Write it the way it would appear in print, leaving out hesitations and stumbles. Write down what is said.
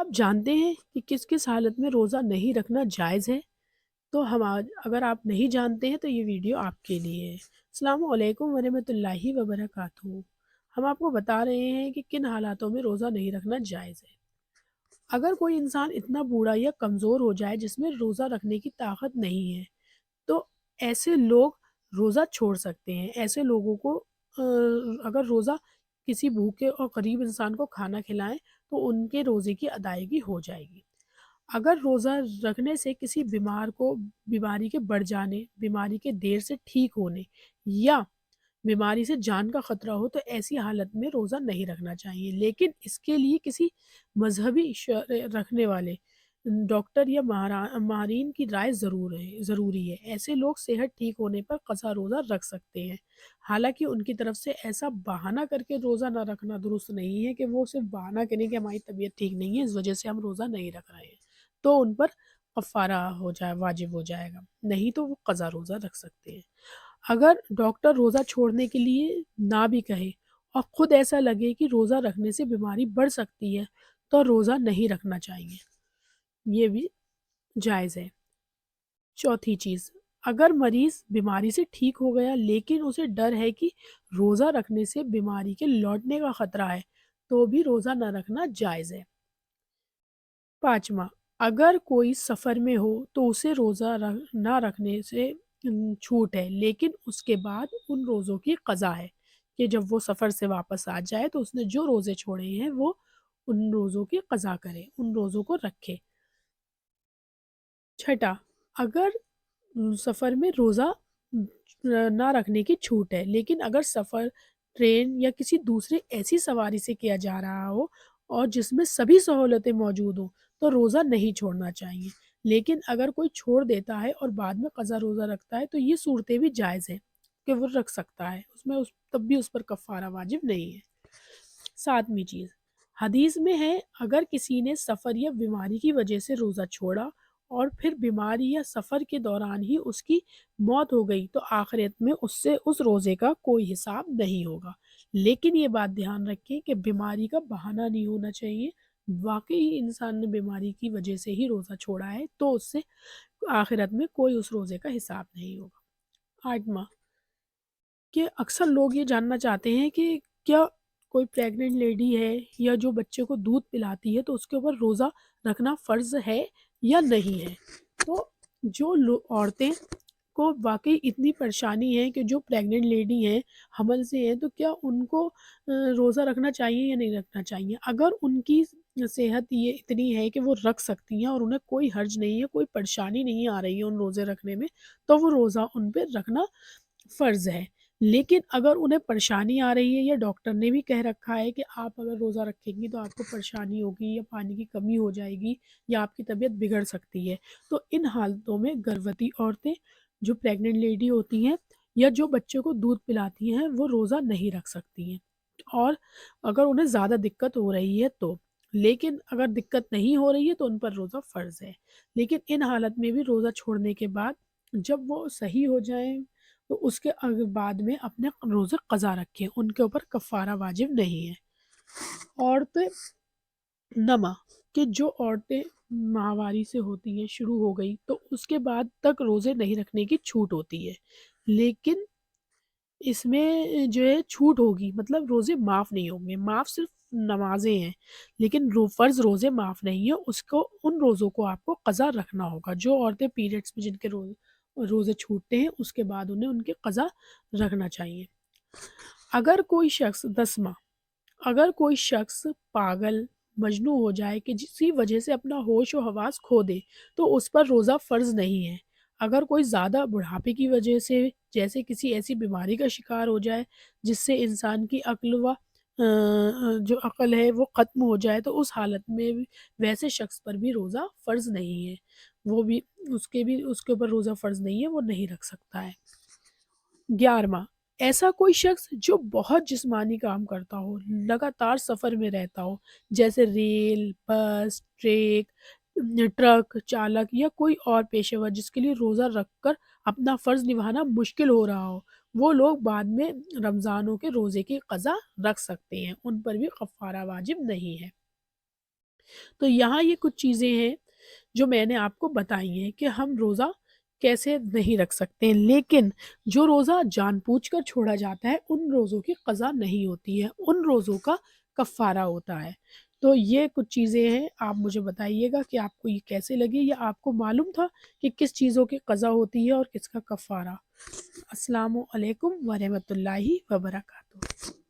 آپ جانتے ہیں کہ کس کس حالت میں روزہ نہیں رکھنا جائز ہے؟ تو ہم آج اگر آپ نہیں جانتے ہیں تو یہ ویڈیو آپ کے لیے ہے۔ السلام علیکم ورحمۃ اللہ وبرکاتہ۔ ہم آپ کو بتا رہے ہیں کہ کن حالاتوں میں روزہ نہیں رکھنا جائز ہے۔ اگر کوئی انسان اتنا بوڑھا یا کمزور ہو جائے جس میں روزہ رکھنے کی طاقت نہیں ہے تو ایسے لوگ روزہ چھوڑ سکتے ہیں۔ ایسے لوگوں کو اگر روزہ کسی بھوکے اور غریب انسان کو کھانا کھلائیں تو ان کے روزے کی ادائیگی ہو جائے گی۔ اگر روزہ رکھنے سے کسی بیمار کو بیماری کے بڑھ جانے، بیماری کے دیر سے ٹھیک ہونے یا بیماری سے جان کا خطرہ ہو تو ایسی حالت میں روزہ نہیں رکھنا چاہیے، لیکن اس کے لیے کسی مذہبی رکھنے والے ڈاکٹر یا ماہرین کی رائے ضروری ہے۔ ایسے لوگ صحت ٹھیک ہونے پر قضا روزہ رکھ سکتے ہیں، حالانکہ ان کی طرف سے ایسا بہانہ کر کے روزہ نہ رکھنا درست نہیں ہے کہ وہ صرف بہانہ کریں کہ ہماری طبیعت ٹھیک نہیں ہے اس وجہ سے ہم روزہ نہیں رکھ رہے ہیں، تو ان پر کفارہ واجب ہو جائے گا، نہیں تو وہ قضا روزہ رکھ سکتے ہیں۔ اگر ڈاکٹر روزہ چھوڑنے کے لیے نہ بھی کہے اور خود ایسا لگے کہ روزہ رکھنے سے بیماری بڑھ سکتی ہے تو روزہ نہیں رکھنا چاہیے، یہ بھی جائز ہے۔ چوتھی چیز، اگر مریض بیماری سے ٹھیک ہو گیا لیکن اسے ڈر ہے کہ روزہ رکھنے سے بیماری کے لوٹنے کا خطرہ ہے تو بھی روزہ نہ رکھنا جائز ہے۔ پانچواں، اگر کوئی سفر میں ہو تو اسے روزہ نہ رکھنے سے چھوٹ ہے، لیکن اس کے بعد ان روزوں کی قضا ہے کہ جب وہ سفر سے واپس آ جائے تو اس نے جو روزے چھوڑے ہیں وہ ان روزوں کی قضا کرے، ان روزوں کو رکھے۔ چھٹا، اگر سفر میں روزہ نہ رکھنے کی چھوٹ ہے، لیکن اگر سفر ٹرین یا کسی دوسرے ایسی سواری سے کیا جا رہا ہو اور جس میں سبھی سہولتیں موجود ہوں تو روزہ نہیں چھوڑنا چاہیے، لیکن اگر کوئی چھوڑ دیتا ہے اور بعد میں قضا روزہ رکھتا ہے تو یہ صورتیں بھی جائز ہیں کہ وہ رکھ سکتا ہے، تب بھی اس پر کفارہ واجب نہیں ہے۔ ساتویں چیز، حدیث میں ہے اگر کسی نے سفر یا بیماری کی وجہ سے روزہ چھوڑا اور پھر بیماری یا سفر کے دوران ہی اس کی موت ہو گئی تو آخرت میں اس سے اس روزے کا کوئی حساب نہیں ہوگا، لیکن یہ بات دھیان رکھیں کہ بیماری کا بہانہ نہیں ہونا چاہیے۔ واقعی انسان نے بیماری کی وجہ سے ہی روزہ چھوڑا ہے تو اس سے آخرت میں کوئی اس روزے کا حساب نہیں ہوگا۔ آٹھواں، کہ اکثر لوگ یہ جاننا چاہتے ہیں کہ کیا کوئی پریگننٹ لیڈی ہے یا جو بچے کو دودھ پلاتی ہے تو اس کے اوپر روزہ رکھنا فرض ہے یا نہیں ہے۔ تو جو عورتیں کو واقعی اتنی پریشانی ہے کہ جو پریگننٹ لیڈی ہیں، حمل سے ہیں، تو کیا ان کو روزہ رکھنا چاہیے یا نہیں رکھنا چاہیے؟ اگر ان کی صحت یہ اتنی ہے کہ وہ رکھ سکتی ہیں اور انہیں کوئی حرج نہیں ہے، کوئی پریشانی نہیں آ رہی ہے ان روزے رکھنے میں تو وہ روزہ ان پہ رکھنا فرض ہے۔ لیکن اگر انہیں پریشانی آ رہی ہے یا ڈاکٹر نے بھی کہہ رکھا ہے کہ آپ اگر روزہ رکھیں گی تو آپ کو پریشانی ہوگی یا پانی کی کمی ہو جائے گی یا آپ کی طبیعت بگڑ سکتی ہے، تو ان حالتوں میں گربوتی عورتیں جو پریگننٹ لیڈی ہوتی ہیں یا جو بچے کو دودھ پلاتی ہیں وہ روزہ نہیں رکھ سکتی ہیں، اور اگر انہیں زیادہ دقت ہو رہی ہے تو، لیکن اگر دقت نہیں ہو رہی ہے تو ان پر روزہ فرض ہے۔ لیکن ان حالت میں بھی روزہ چھوڑنے کے بعد جب وہ صحیح ہو جائیں تو اس کے بعد میں اپنے روزے قضا رکھیں، ان کے اوپر کفارہ واجب نہیں ہے۔ عورتیں نما، کہ جو عورتیں ماہواری سے ہوتی ہیں شروع ہو گئی تو اس کے بعد تک روزے نہیں رکھنے کی چھوٹ ہوتی ہے، لیکن اس میں جو ہے چھوٹ ہوگی، مطلب روزے معاف نہیں ہوں گے، معاف صرف نمازیں ہیں لیکن فرض روزے معاف نہیں ہیں، ان روزوں کو آپ کو قضا رکھنا ہوگا۔ جو عورتیں پیریڈز میں جن کے روزے چھوٹتے ہیں اس کے بعد انہیں ان کے قضا رکھنا چاہیے۔ اگر کوئی شخص اگر کوئی شخص پاگل مجنوں ہو جائے کہ جسی وجہ سے اپنا ہوش و حواس کھو دے تو اس پر روزہ فرض نہیں ہے۔ اگر کوئی زیادہ بڑھاپے کی وجہ سے جیسے کسی ایسی بیماری کا شکار ہو جائے جس سے انسان کی جو عقل ہے وہ ختم ہو جائے تو اس حالت میں ویسے شخص پر بھی روزہ فرض نہیں ہے، وہ بھی اس کے اوپر روزہ فرض نہیں ہے، وہ نہیں رکھ سکتا ہے۔ 11واں، ایسا کوئی شخص جو بہت جسمانی کام کرتا ہو، لگاتار سفر میں رہتا ہو، جیسے ریل، بس، ٹرک چالک یا کوئی اور پیشہ ور جس کے لیے روزہ رکھ کر اپنا فرض نبھانا مشکل ہو رہا ہو، وہ لوگ بعد میں رمضانوں کے روزے کی قضا رکھ سکتے ہیں، ان پر بھی کفارہ واجب نہیں ہے۔ تو یہاں یہ کچھ چیزیں ہیں جو میں نے آپ کو بتائی ہیں کہ ہم روزہ کیسے نہیں رکھ سکتے ہیں، لیکن جو روزہ جان بوجھ کر چھوڑا جاتا ہے ان روزوں کی قضا نہیں ہوتی ہے، ان روزوں کا کفارہ ہوتا ہے۔ تو یہ کچھ چیزیں ہیں، آپ مجھے بتائیے گا کہ آپ کو یہ کیسے لگی، یا آپ کو معلوم تھا کہ کس چیزوں کی قضا ہوتی ہے اور کس کا کفارہ؟ السلام علیکم ورحمۃ اللہ وبرکاتہ۔